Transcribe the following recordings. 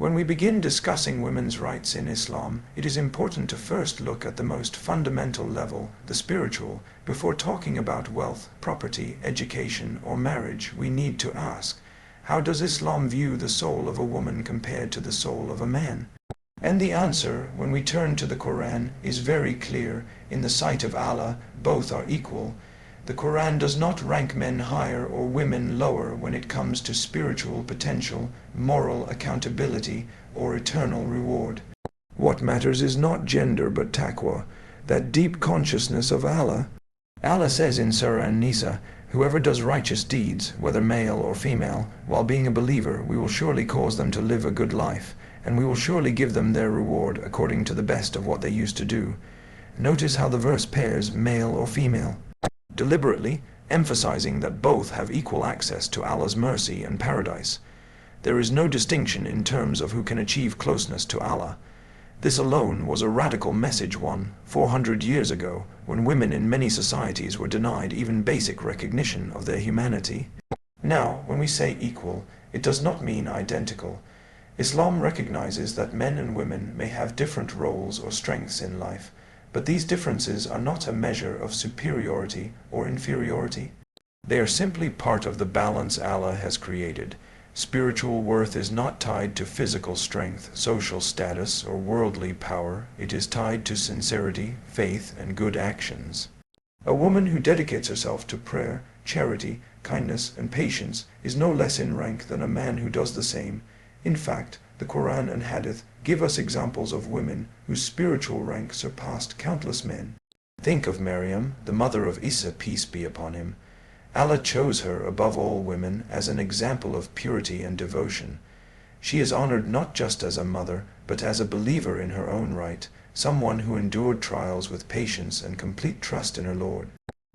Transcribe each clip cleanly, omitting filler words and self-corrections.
When we begin discussing women's rights in Islam, it is important to first look at the most fundamental level, the spiritual. Before talking about wealth, property, education, or marriage, we need to ask, how does Islam view the soul of a woman compared to the soul of a man? And the answer, when we turn to the Quran, is very clear. In the sight of Allah, both are equal. The Quran does not rank men higher or women lower when it comes to spiritual potential, moral accountability, or eternal reward. What matters is not gender but taqwa, that deep consciousness of Allah. Allah says in Surah An-Nisa, "Whoever does righteous deeds, whether male or female, while being a believer, we will surely cause them to live a good life, and we will surely give them their reward according to the best of what they used to do." Notice how the verse pairs male or female, deliberately emphasizing that both have equal access to Allah's mercy and paradise. There is no distinction in terms of who can achieve closeness to Allah. This alone was a radical message 400 years ago, when women in many societies were denied even basic recognition of their humanity. Now, when we say equal, it does not mean identical. Islam recognizes that men and women may have different roles or strengths in life, but these differences are not a measure of superiority or inferiority. They are simply part of the balance Allah has created. Spiritual worth is not tied to physical strength, social status, or worldly power. It is tied to sincerity, faith, and good actions. A woman who dedicates herself to prayer, charity, kindness, and patience is no less in rank than a man who does the same. In fact, the Quran and Hadith give us examples of women whose spiritual rank surpassed countless men. Think of Maryam, the mother of Isa, peace be upon him. Allah chose her above all women as an example of purity and devotion. She is honored not just as a mother, but as a believer in her own right, someone who endured trials with patience and complete trust in her Lord.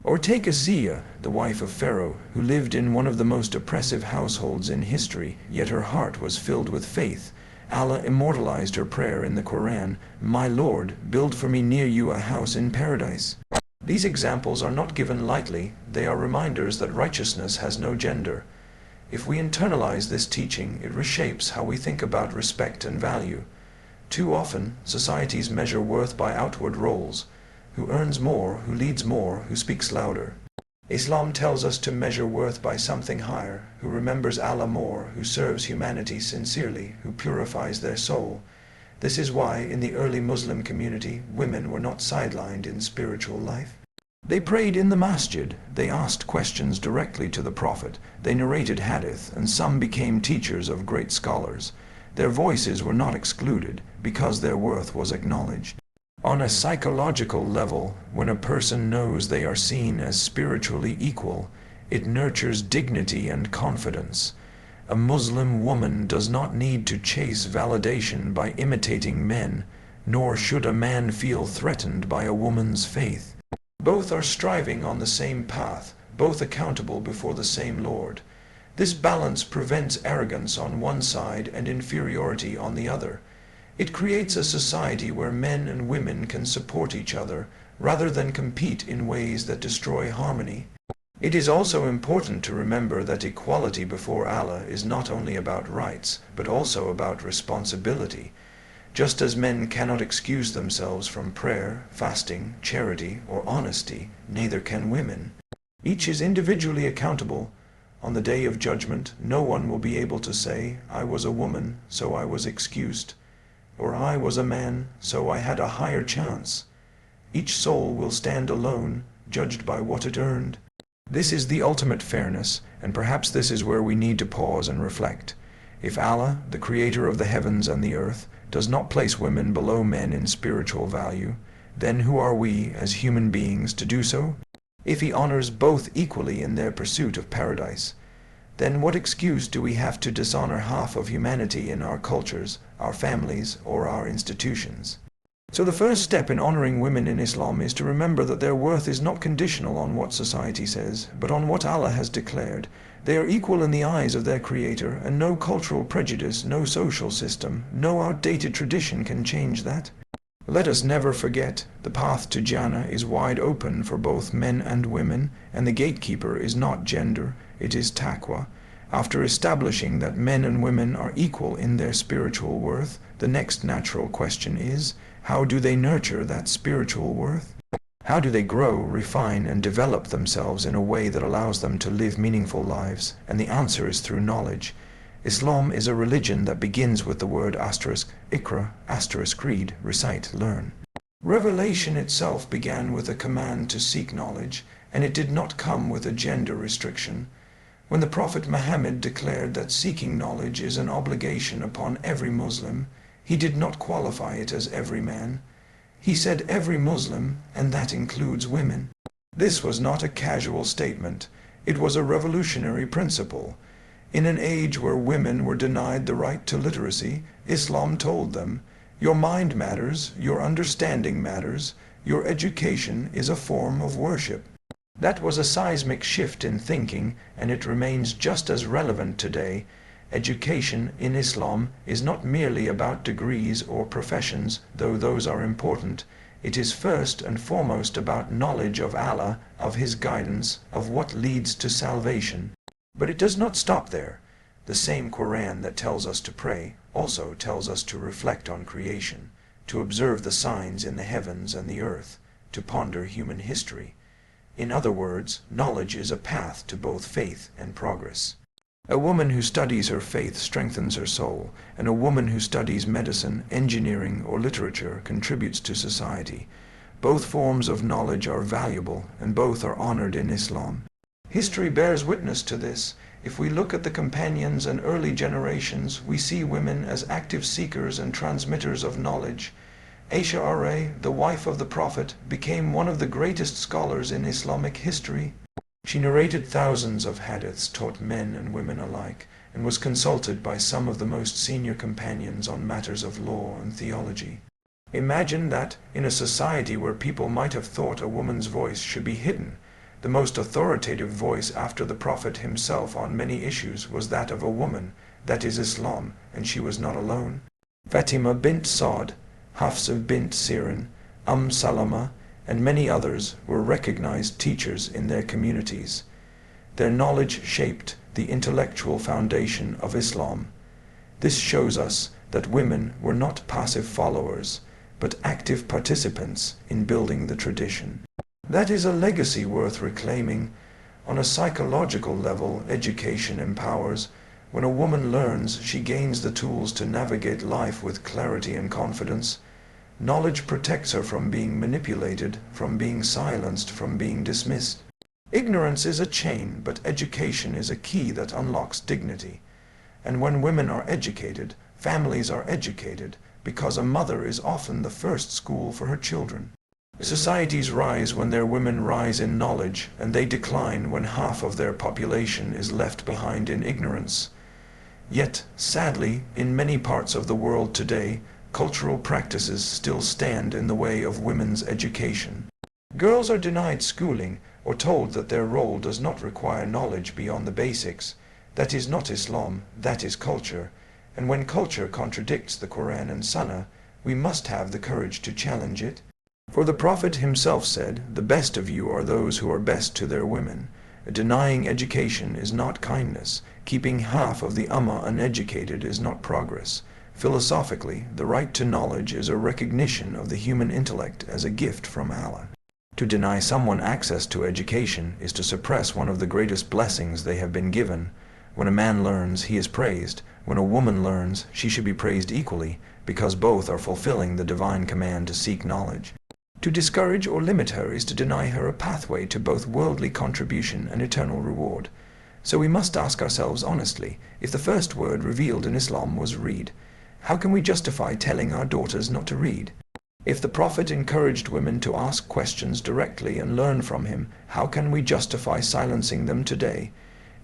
Or take Asiya, the wife of Pharaoh, who lived in one of the most oppressive households in history, yet her heart was filled with faith. Allah immortalized her prayer in the Quran, "My Lord, build for me near you a house in paradise." These examples are not given lightly. They are reminders that righteousness has no gender. If we internalize this teaching, it reshapes how we think about respect and value. Too often, societies measure worth by outward roles. Who earns more, who leads more, who speaks louder. Islam tells us to measure worth by something higher, who remembers Allah more, who serves humanity sincerely, who purifies their soul. This is why, in the early Muslim community, women were not sidelined in spiritual life. They prayed in the masjid, they asked questions directly to the Prophet, they narrated hadith, and some became teachers of great scholars. Their voices were not excluded, because their worth was acknowledged. On a psychological level, when a person knows they are seen as spiritually equal, it nurtures dignity and confidence. A Muslim woman does not need to chase validation by imitating men, nor should a man feel threatened by a woman's faith. Both are striving on the same path, both accountable before the same Lord. This balance prevents arrogance on one side and inferiority on the other. It creates a society where men and women can support each other, rather than compete in ways that destroy harmony. It is also important to remember that equality before Allah is not only about rights, but also about responsibility. Just as men cannot excuse themselves from prayer, fasting, charity, or honesty, neither can women. Each is individually accountable. On the day of judgment, no one will be able to say, "I was a woman, so I was excused," or "I was a man, so I had a higher chance." Each soul will stand alone, judged by what it earned. This is the ultimate fairness, and perhaps this is where we need to pause and reflect. If Allah, the creator of the heavens and the earth, does not place women below men in spiritual value, then who are we as human beings to do so? If He honors both equally in their pursuit of paradise, then what excuse do we have to dishonor half of humanity in our cultures, our families, or our institutions? So the first step in honoring women in Islam is to remember that their worth is not conditional on what society says, but on what Allah has declared. They are equal in the eyes of their Creator, and no cultural prejudice, no social system, no outdated tradition can change that. Let us never forget, the path to Jannah is wide open for both men and women, and the gatekeeper is not gender, it is taqwa. After establishing that men and women are equal in their spiritual worth, the next natural question is, how do they nurture that spiritual worth? How do they grow, refine, and develop themselves in a way that allows them to live meaningful lives? And the answer is through knowledge. Islam is a religion that begins with the word asterisk, ikra, asterisk, read, recite, learn. Revelation itself began with a command to seek knowledge, and it did not come with a gender restriction. When the Prophet Muhammad declared that seeking knowledge is an obligation upon every Muslim, he did not qualify it as every man. He said every Muslim, and that includes women. This was not a casual statement. It was a revolutionary principle. In an age where women were denied the right to literacy, Islam told them, your mind matters, your understanding matters, your education is a form of worship. That was a seismic shift in thinking, and it remains just as relevant today. Education in Islam is not merely about degrees or professions, though those are important. It is first and foremost about knowledge of Allah, of His guidance, of what leads to salvation. But it does not stop there. The same Qur'an that tells us to pray also tells us to reflect on creation, to observe the signs in the heavens and the earth, to ponder human history. In other words, knowledge is a path to both faith and progress. A woman who studies her faith strengthens her soul, and a woman who studies medicine, engineering, or literature contributes to society. Both forms of knowledge are valuable, and both are honored in Islam. History bears witness to this. If we look at the companions and early generations, we see women as active seekers and transmitters of knowledge. Aisha R.A., the wife of the Prophet, became one of the greatest scholars in Islamic history. She narrated thousands of hadiths taught men and women alike, and was consulted by some of the most senior companions on matters of law and theology. Imagine that, in a society where people might have thought a woman's voice should be hidden, the most authoritative voice after the Prophet himself on many issues was that of a woman, that is Islam, and she was not alone. Fatima bint Saad, Hafsa bint Sirin, Salama, and many others were recognized teachers in their communities. Their knowledge shaped the intellectual foundation of Islam. This shows us that women were not passive followers, but active participants in building the tradition. That is a legacy worth reclaiming. On a psychological level, education empowers. When a woman learns, she gains the tools to navigate life with clarity and confidence. Knowledge protects her from being manipulated, from being silenced, from being dismissed. Ignorance is a chain, but education is a key that unlocks dignity. And when women are educated, families are educated, because a mother is often the first school for her children. Societies rise when their women rise in knowledge, and they decline when half of their population is left behind in ignorance. Yet, sadly, in many parts of the world today, cultural practices still stand in the way of women's education. Girls are denied schooling or told that their role does not require knowledge beyond the basics. That is not Islam, that is culture. And when culture contradicts the Qur'an and Sunnah, we must have the courage to challenge it. For the Prophet himself said, "The best of you are those who are best to their women." Denying education is not kindness. Keeping half of the ummah uneducated is not progress. Philosophically, the right to knowledge is a recognition of the human intellect as a gift from Allah. To deny someone access to education is to suppress one of the greatest blessings they have been given. When a man learns, he is praised. When a woman learns, she should be praised equally, because both are fulfilling the divine command to seek knowledge. To discourage or limit her is to deny her a pathway to both worldly contribution and eternal reward. So we must ask ourselves honestly, if the first word revealed in Islam was read, how can we justify telling our daughters not to read? If the Prophet encouraged women to ask questions directly and learn from him, how can we justify silencing them today?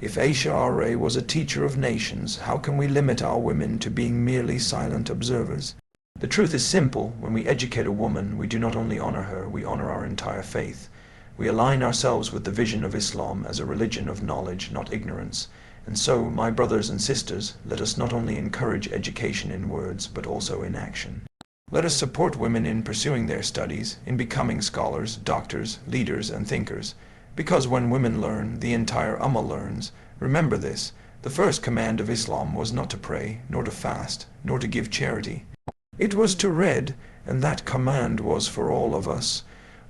If Aisha R.A. was a teacher of nations, how can we limit our women to being merely silent observers? The truth is simple. When we educate a woman, we do not only honor her, we honor our entire faith. We align ourselves with the vision of Islam as a religion of knowledge, not ignorance. And so, my brothers and sisters, let us not only encourage education in words, but also in action. Let us support women in pursuing their studies, in becoming scholars, doctors, leaders, and thinkers. Because when women learn, the entire ummah learns. Remember this, The first command of Islam was not to pray, nor to fast, nor to give charity. It was to read, and that command was for all of us.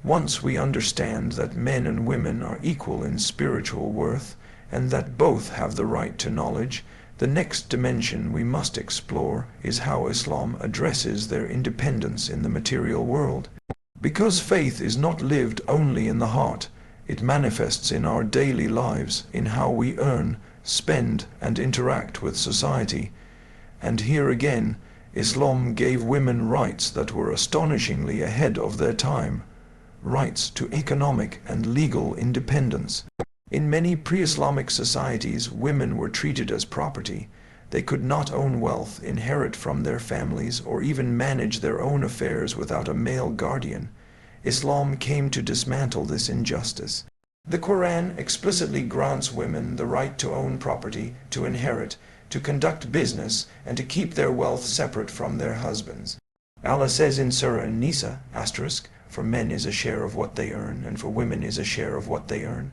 Once we understand that men and women are equal in spiritual worth, and that both have the right to knowledge, the next dimension we must explore is how Islam addresses their independence in the material world. Because faith is not lived only in the heart, it manifests in our daily lives, in how we earn, spend, and interact with society. And here again, Islam gave women rights that were astonishingly ahead of their time. Rights to economic and legal independence. In many pre-Islamic societies, women were treated as property. They could not own wealth, inherit from their families, or even manage their own affairs without a male guardian. Islam came to dismantle this injustice. The Quran explicitly grants women the right to own property, to inherit, to conduct business, and to keep their wealth separate from their husbands. Allah says in Surah An-Nisa, for men is a share of what they earn, and for women is a share of what they earn.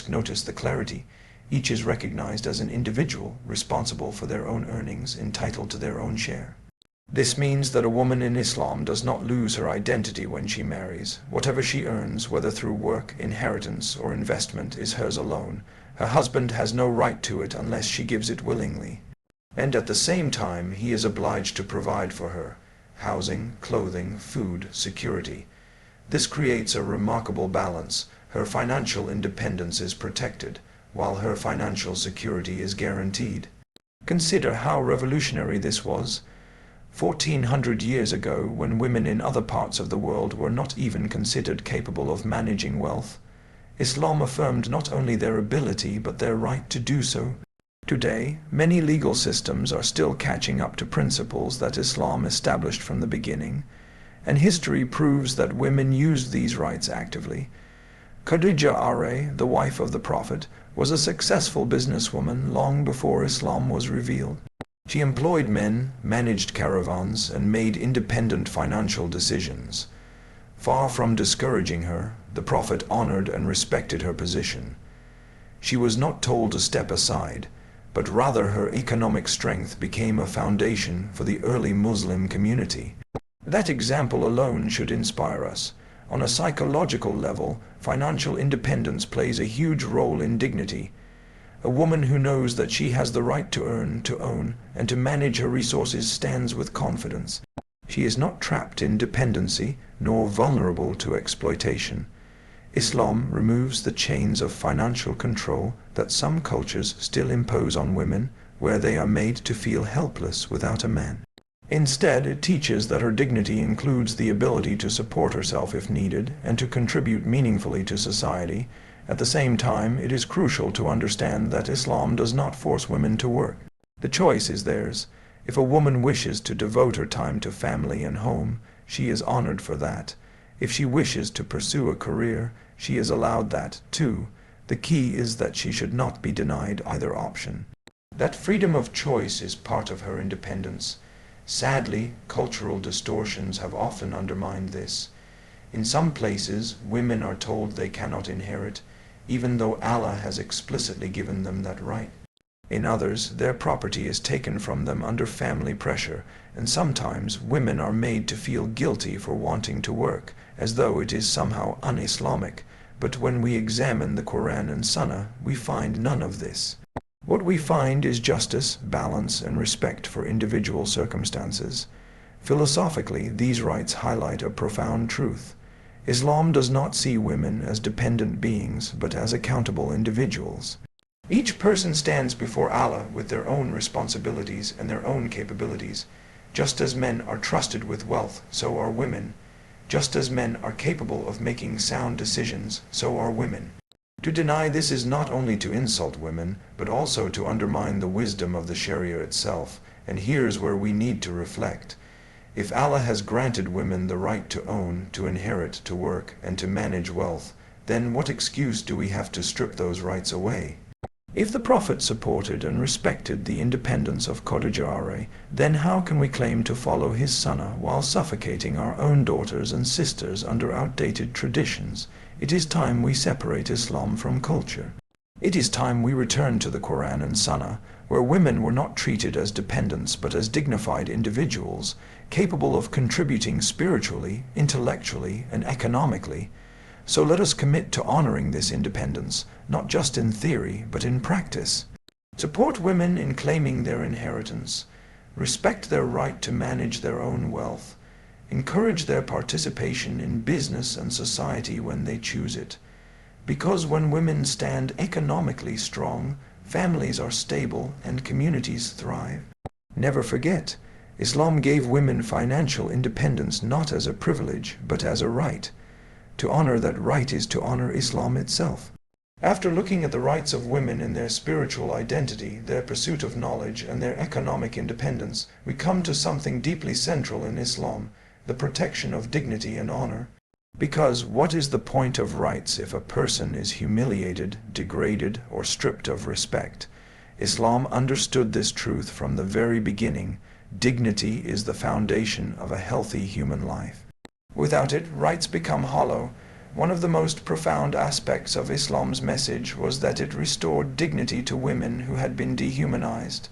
Notice the clarity. Each is recognized as an individual, responsible for their own earnings, entitled to their own share. This means that a woman in Islam does not lose her identity when she marries. Whatever she earns, whether through work, inheritance, or investment, is hers alone. Her husband has no right to it unless she gives it willingly. And at the same time, he is obliged to provide for her housing, clothing, food, security. This creates a remarkable balance. Her financial independence is protected, while her financial security is guaranteed. Consider how revolutionary this was. 1400 years ago, when women in other parts of the world were not even considered capable of managing wealth, Islam affirmed not only their ability but their right to do so. Today, many legal systems are still catching up to principles that Islam established from the beginning, and history proves that women used these rights actively. Khadija, the wife of the Prophet, was a successful businesswoman long before Islam was revealed. She employed men, managed caravans, and made independent financial decisions. Far from discouraging her, the Prophet honored and respected her position. She was not told to step aside, but rather her economic strength became a foundation for the early Muslim community. That example alone should inspire us. On a psychological level, financial independence plays a huge role in dignity. A woman who knows that she has the right to earn, to own, and to manage her resources stands with confidence. She is not trapped in dependency, nor vulnerable to exploitation. Islam removes the chains of financial control that some cultures still impose on women, where they are made to feel helpless without a man. Instead, it teaches that her dignity includes the ability to support herself if needed and to contribute meaningfully to society. At the same time, it is crucial to understand that Islam does not force women to work. The choice is theirs. If a woman wishes to devote her time to family and home, she is honored for that. If she wishes to pursue a career, she is allowed that, too. The key is that she should not be denied either option. That freedom of choice is part of her independence. Sadly, cultural distortions have often undermined this. In some places, women are told they cannot inherit, even though Allah has explicitly given them that right. In others, their property is taken from them under family pressure, and sometimes women are made to feel guilty for wanting to work, as though it is somehow un-Islamic. But when we examine the Quran and Sunnah, we find none of this. What we find is justice, balance, and respect for individual circumstances. Philosophically, these rights highlight a profound truth. Islam does not see women as dependent beings, but as accountable individuals. Each person stands before Allah with their own responsibilities and their own capabilities. Just as men are trusted with wealth, so are women. Just as men are capable of making sound decisions, so are women. To deny this is not only to insult women, but also to undermine the wisdom of the Sharia itself, and here's where we need to reflect. If Allah has granted women the right to own, to inherit, to work, and to manage wealth, then what excuse do we have to strip those rights away? If the Prophet supported and respected the independence of Khadija, then how can we claim to follow his sunnah while suffocating our own daughters and sisters under outdated traditions? It is time we separate Islam from culture. It is time we return to the Quran and Sunnah, where women were not treated as dependents but as dignified individuals, capable of contributing spiritually, intellectually, and economically. So let us commit to honoring this independence, not just in theory, but in practice. Support women in claiming their inheritance. Respect their right to manage their own wealth. Encourage their participation in business and society when they choose it. Because when women stand economically strong, families are stable and communities thrive. Never forget, Islam gave women financial independence not as a privilege, but as a right. To honor that right is to honor Islam itself. After looking at the rights of women in their spiritual identity, their pursuit of knowledge, and their economic independence, we come to something deeply central in Islam, the protection of dignity and honor. Because what is the point of rights if a person is humiliated, degraded, or stripped of respect? Islam understood this truth from the very beginning. Dignity is the foundation of a healthy human life. Without it, rights become hollow. One of the most profound aspects of Islam's message was that it restored dignity to women who had been dehumanized.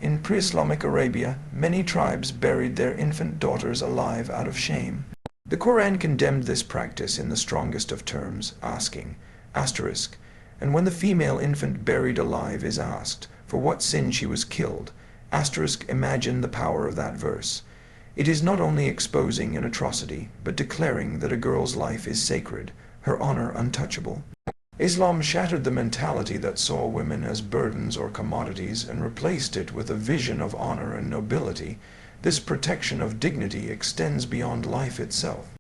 In pre-Islamic Arabia, many tribes buried their infant daughters alive out of shame. The Quran condemned this practice in the strongest of terms, asking, asterisk, and when the female infant buried alive is asked, for what sin she was killed, asterisk, imagine the power of that verse. It is not only exposing an atrocity, but declaring that a girl's life is sacred, her honor untouchable. Islam shattered the mentality that saw women as burdens or commodities and replaced it with a vision of honor and nobility. This protection of dignity extends beyond life itself.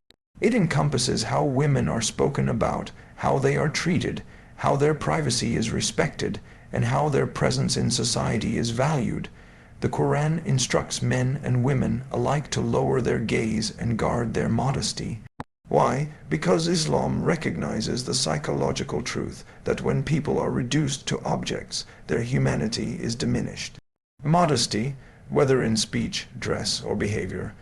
It encompasses how women are spoken about, how they are treated, how their privacy is respected, and how their presence in society is valued. The Quran instructs men and women alike to lower their gaze and guard their modesty. Why? Because Islam recognizes the psychological truth that when people are reduced to objects, their humanity is diminished. Modesty, whether in speech, dress, or behavior,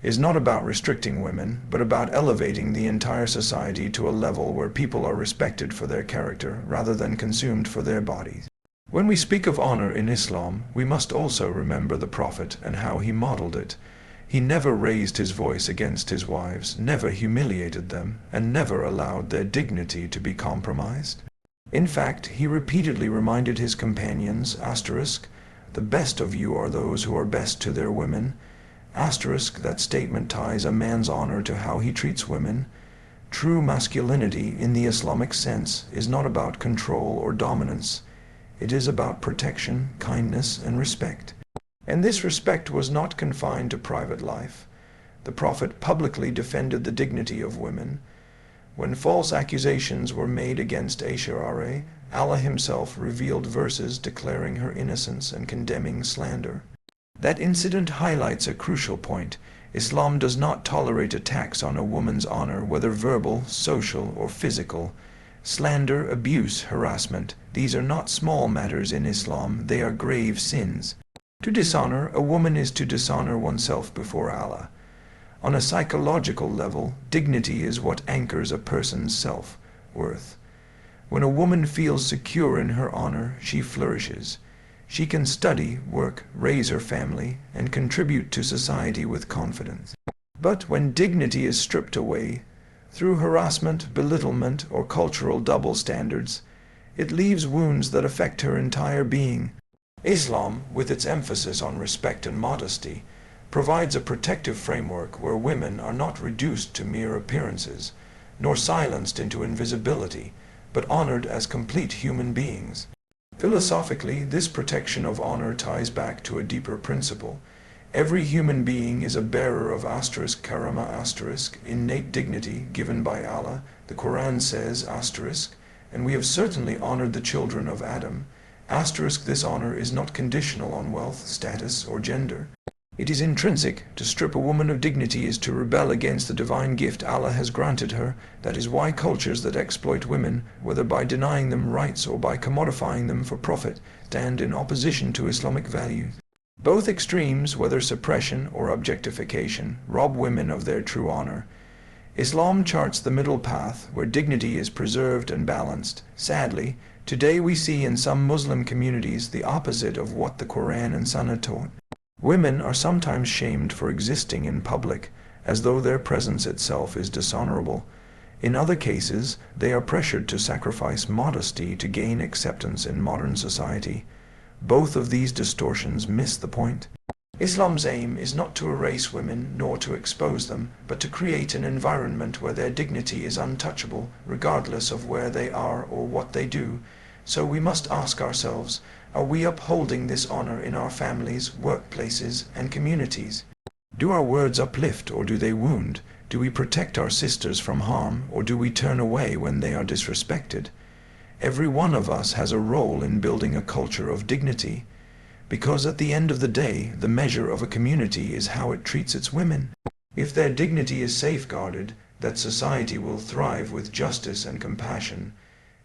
is not about restricting women, but about elevating the entire society to a level where people are respected for their character rather than consumed for their bodies. When we speak of honor in Islam, we must also remember the Prophet and how he modeled it. He never raised his voice against his wives, never humiliated them, and never allowed their dignity to be compromised. In fact, he repeatedly reminded his companions, asterisk, the best of you are those who are best to their women, asterisk, that statement ties a man's honor to how he treats women. True masculinity in the Islamic sense is not about control or dominance. It is about protection, kindness, and respect. And this respect was not confined to private life. The Prophet publicly defended the dignity of women. When false accusations were made against Aisha, Allah himself revealed verses declaring her innocence and condemning slander. That incident highlights a crucial point. Islam does not tolerate attacks on a woman's honor, whether verbal, social, or physical. Slander, abuse, harassment, these are not small matters in Islam, they are grave sins. To dishonor a woman is to dishonor oneself before Allah. On a psychological level, dignity is what anchors a person's self-worth. When a woman feels secure in her honor, she flourishes. She can study, work, raise her family, and contribute to society with confidence. But when dignity is stripped away, through harassment, belittlement, or cultural double standards, it leaves wounds that affect her entire being. Islam, with its emphasis on respect and modesty, provides a protective framework where women are not reduced to mere appearances, nor silenced into invisibility, but honored as complete human beings. Philosophically, this protection of honor ties back to a deeper principle. Every human being is a bearer of karama innate dignity given by Allah. The Quran says and we have certainly honored the children of Adam. This honor is not conditional on wealth, status, or gender. It is intrinsic. To strip a woman of dignity is to rebel against the divine gift Allah has granted her. That is why cultures that exploit women, whether by denying them rights or by commodifying them for profit, stand in opposition to Islamic values. Both extremes, whether suppression or objectification, rob women of their true honor. Islam charts the middle path where dignity is preserved and balanced. Sadly, today we see in some Muslim communities the opposite of what the Qur'an and Sunnah taught. Women are sometimes shamed for existing in public, as though their presence itself is dishonorable. In other cases, they are pressured to sacrifice modesty to gain acceptance in modern society. Both of these distortions miss the point. Islam's aim is not to erase women nor to expose them, but to create an environment where their dignity is untouchable, regardless of where they are or what they do. So we must ask ourselves, are we upholding this honor in our families, workplaces, and communities? Do our words uplift or do they wound? Do we protect our sisters from harm or do we turn away when they are disrespected? Every one of us has a role in building a culture of dignity, because at the end of the day, the measure of a community is how it treats its women. If their dignity is safeguarded, that society will thrive with justice and compassion.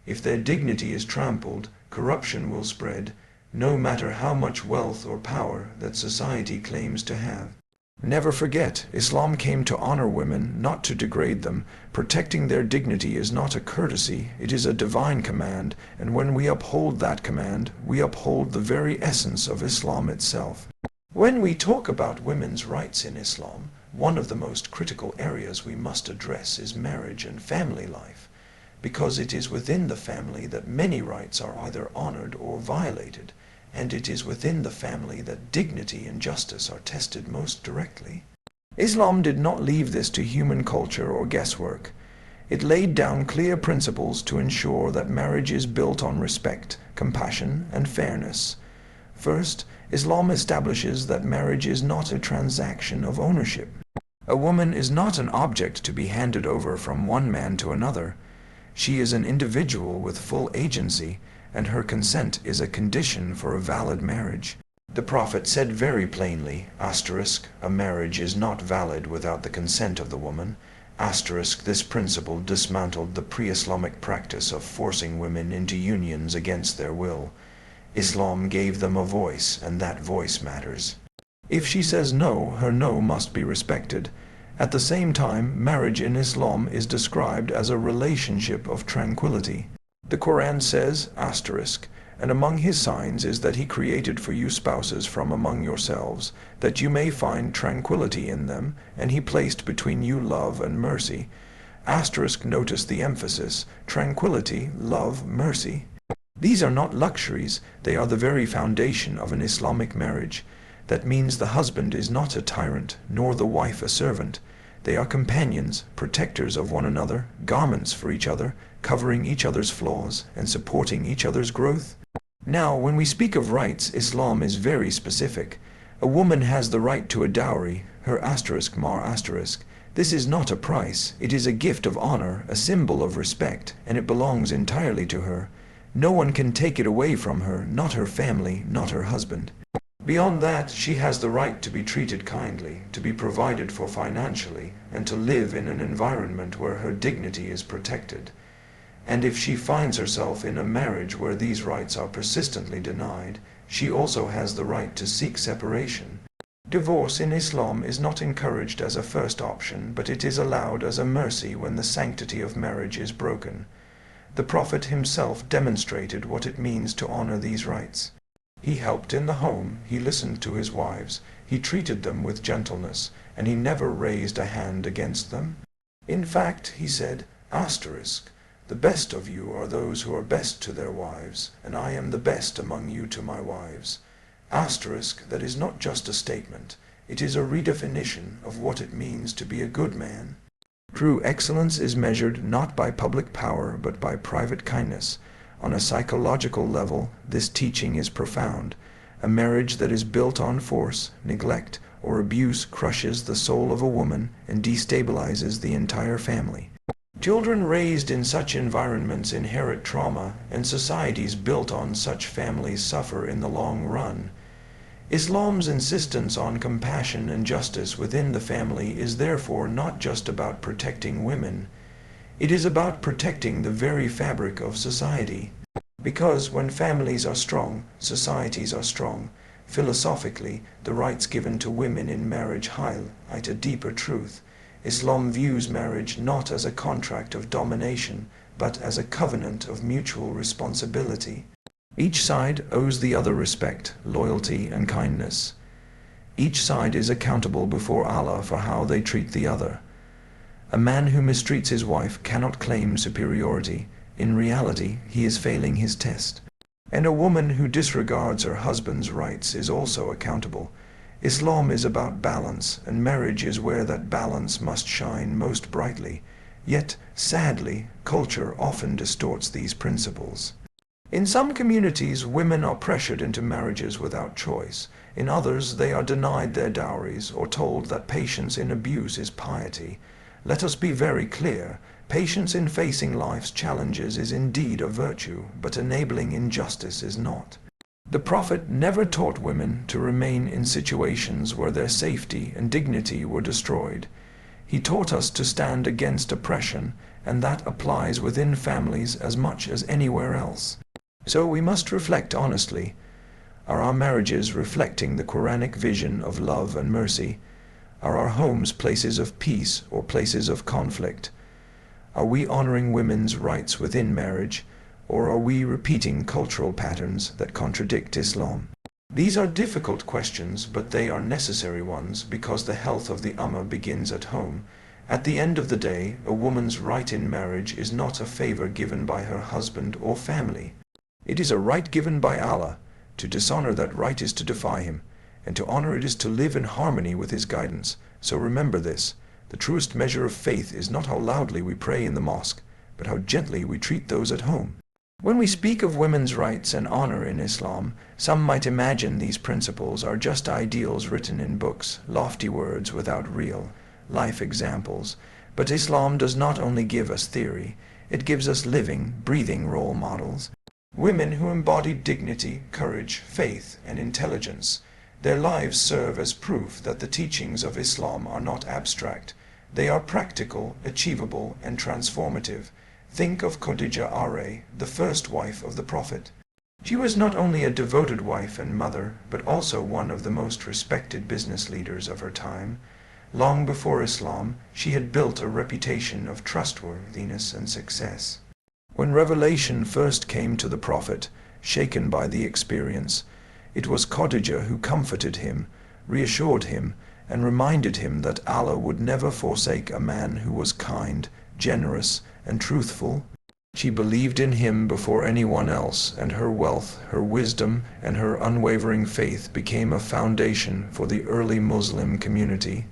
If their dignity is trampled, corruption will spread, no matter how much wealth or power that society claims to have. Never forget, Islam came to honor women, not to degrade them. Protecting their dignity is not a courtesy, it is a divine command, and when we uphold that command, we uphold the very essence of Islam itself. When we talk about women's rights in Islam, one of the most critical areas we must address is marriage and family life, because it is within the family that many rights are either honored or violated. And it is within the family that dignity and justice are tested most directly. Islam did not leave this to human culture or guesswork. It laid down clear principles to ensure that marriage is built on respect, compassion, and fairness. First, Islam establishes that marriage is not a transaction of ownership. A woman is not an object to be handed over from one man to another. She is an individual with full agency, and her consent is a condition for a valid marriage. The Prophet said very plainly, a marriage is not valid without the consent of the woman. This principle dismantled the pre-Islamic practice of forcing women into unions against their will. Islam gave them a voice, and that voice matters. If she says no, her no must be respected. At the same time, marriage in Islam is described as a relationship of tranquility. The Quran says, and among his signs is that he created for you spouses from among yourselves, that you may find tranquility in them, and he placed between you love and mercy. Notice the emphasis, tranquility, love, mercy. These are not luxuries, they are the very foundation of an Islamic marriage. That means the husband is not a tyrant, nor the wife a servant. They are companions, protectors of one another, garments for each other, covering each other's flaws and supporting each other's growth. Now, when we speak of rights, Islam is very specific. A woman has the right to a dowry, her mar. This is not a price, it is a gift of honor, a symbol of respect, and it belongs entirely to her. No one can take it away from her, not her family, not her husband. Beyond that, she has the right to be treated kindly, to be provided for financially, and to live in an environment where her dignity is protected. And if she finds herself in a marriage where these rights are persistently denied, she also has the right to seek separation. Divorce in Islam is not encouraged as a first option, but it is allowed as a mercy when the sanctity of marriage is broken. The Prophet himself demonstrated what it means to honor these rights. He helped in the home, he listened to his wives, he treated them with gentleness, and he never raised a hand against them. In fact, he said, the best of you are those who are best to their wives, and I am the best among you to my wives. That is not just a statement, it is a redefinition of what it means to be a good man. True excellence is measured not by public power, but by private kindness. On a psychological level, this teaching is profound. A marriage that is built on force, neglect, or abuse crushes the soul of a woman and destabilizes the entire family. Children raised in such environments inherit trauma, and societies built on such families suffer in the long run. Islam's insistence on compassion and justice within the family is therefore not just about protecting women. It is about protecting the very fabric of society. Because when families are strong, societies are strong. Philosophically, the rights given to women in marriage highlight a deeper truth. Islam views marriage not as a contract of domination, but as a covenant of mutual responsibility. Each side owes the other respect, loyalty, and kindness. Each side is accountable before Allah for how they treat the other. A man who mistreats his wife cannot claim superiority. In reality, he is failing his test. And a woman who disregards her husband's rights is also accountable. Islam is about balance, and marriage is where that balance must shine most brightly. Yet, sadly, culture often distorts these principles. In some communities, women are pressured into marriages without choice. In others, they are denied their dowries or told that patience in abuse is piety. Let us be very clear. Patience in facing life's challenges is indeed a virtue, but enabling injustice is not. The Prophet never taught women to remain in situations where their safety and dignity were destroyed. He taught us to stand against oppression, and that applies within families as much as anywhere else. So we must reflect honestly. Are our marriages reflecting the Quranic vision of love and mercy? Are our homes places of peace or places of conflict? Are we honoring women's rights within marriage, or are we repeating cultural patterns that contradict Islam? These are difficult questions, but they are necessary ones because the health of the Ummah begins at home. At the end of the day, a woman's right in marriage is not a favor given by her husband or family. It is a right given by Allah. To dishonor that right is to defy Him, and to honor it is to live in harmony with His guidance. So remember this. The truest measure of faith is not how loudly we pray in the mosque, but how gently we treat those at home. When we speak of women's rights and honor in Islam, some might imagine these principles are just ideals written in books, lofty words without real life examples. But Islam does not only give us theory, it gives us living, breathing role models. Women who embody dignity, courage, faith, and intelligence. Their lives serve as proof that the teachings of Islam are not abstract. They are practical, achievable, and transformative. Think of Khadija, the first wife of the Prophet. She was not only a devoted wife and mother, but also one of the most respected business leaders of her time. Long before Islam, she had built a reputation of trustworthiness and success. When revelation first came to the Prophet, shaken by the experience, it was Khadija who comforted him, reassured him, and reminded him that Allah would never forsake a man who was kind, generous, and truthful. She believed in him before anyone else, and her wealth, her wisdom, and her unwavering faith became a foundation for the early Muslim community.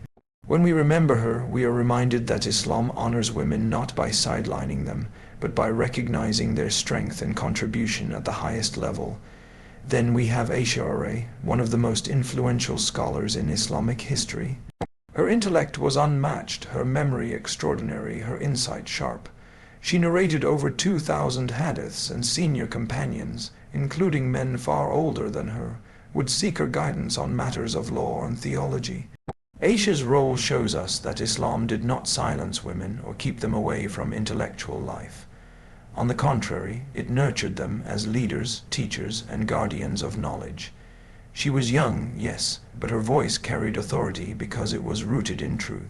When we remember her, we are reminded that Islam honors women not by sidelining them, but by recognizing their strength and contribution at the highest level. Then we have Aisha, one of the most influential scholars in Islamic history. Her intellect was unmatched, her memory extraordinary, her insight sharp. She narrated over 2,000 hadiths, and senior companions, including men far older than her, would seek her guidance on matters of law and theology. Aisha's role shows us that Islam did not silence women or keep them away from intellectual life. On the contrary, it nurtured them as leaders, teachers, and guardians of knowledge. She was young, yes, but her voice carried authority because it was rooted in truth.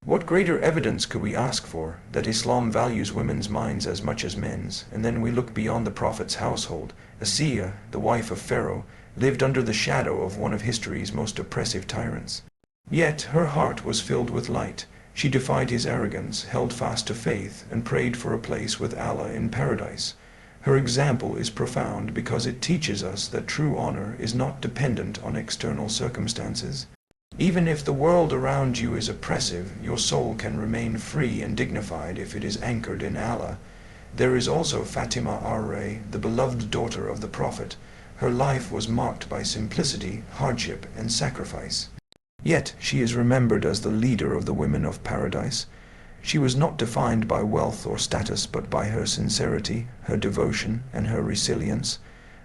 What greater evidence could we ask for that Islam values women's minds as much as men's? And then we look beyond the Prophet's household. Asiya, the wife of Pharaoh, lived under the shadow of one of history's most oppressive tyrants. Yet her heart was filled with light. She defied his arrogance, held fast to faith, and prayed for a place with Allah in paradise. Her example is profound because it teaches us that true honor is not dependent on external circumstances. Even if the world around you is oppressive, your soul can remain free and dignified if it is anchored in Allah. There is also Fatima the beloved daughter of the Prophet. Her life was marked by simplicity, hardship, and sacrifice. Yet she is remembered as the leader of the women of paradise. She was not defined by wealth or status, but by her sincerity, her devotion, and her resilience.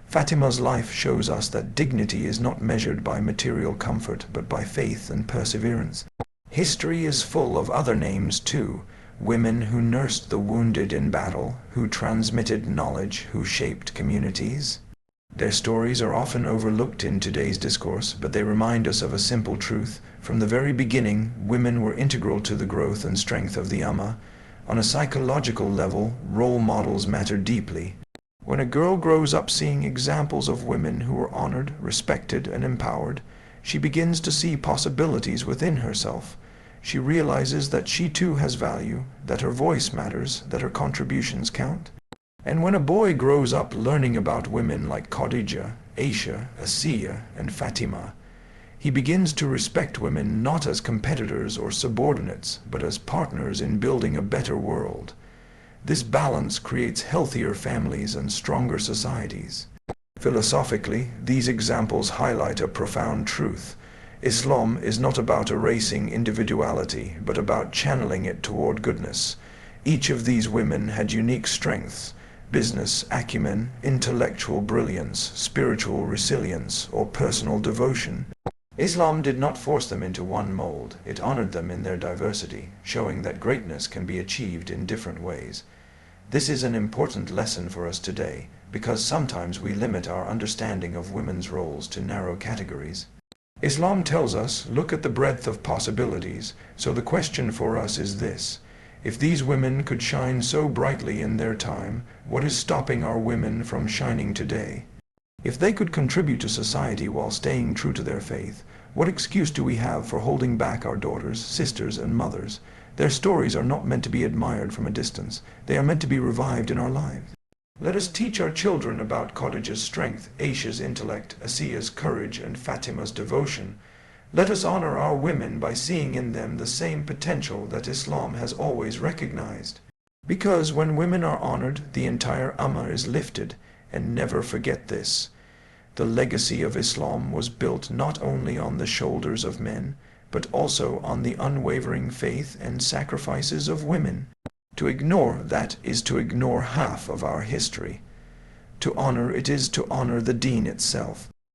Fatima's life shows us that dignity is not measured by material comfort, but by faith and perseverance. History is full of other names too. Women who nursed the wounded in battle, who transmitted knowledge, who shaped communities. Their stories are often overlooked in today's discourse, but they remind us of a simple truth. From the very beginning, women were integral to the growth and strength of the Ummah. On a psychological level, role models matter deeply. When a girl grows up seeing examples of women who were honored, respected, and empowered, she begins to see possibilities within herself. She realizes that she too has value, that her voice matters, that her contributions count. And when a boy grows up learning about women like Khadija, Aisha, Asiya, and Fatima, he begins to respect women not as competitors or subordinates, but as partners in building a better world. This balance creates healthier families and stronger societies. Philosophically, these examples highlight a profound truth. Islam is not about erasing individuality, but about channeling it toward goodness. Each of these women had unique strengths: business acumen, intellectual brilliance, spiritual resilience, or personal devotion. Islam did not force them into one mold. It honored them in their diversity, showing that greatness can be achieved in different ways. This is an important lesson for us today, because sometimes we limit our understanding of women's roles to narrow categories. Islam tells us, look at the breadth of possibilities, so the question for us is this: if these women could shine so brightly in their time, what is stopping our women from shining today? If they could contribute to society while staying true to their faith, what excuse do we have for holding back our daughters, sisters, and mothers? Their stories are not meant to be admired from a distance. They are meant to be revived in our lives. Let us teach our children about Khadija's strength, Aisha's intellect, Asiya's courage, and Fatima's devotion. Let us honor our women by seeing in them the same potential that Islam has always recognized. Because when women are honored, the entire Ummah is lifted. And never forget this: the legacy of Islam was built not only on the shoulders of men, but also on the unwavering faith and sacrifices of women. To ignore that is to ignore half of our history. To honor it is to honor the deen itself.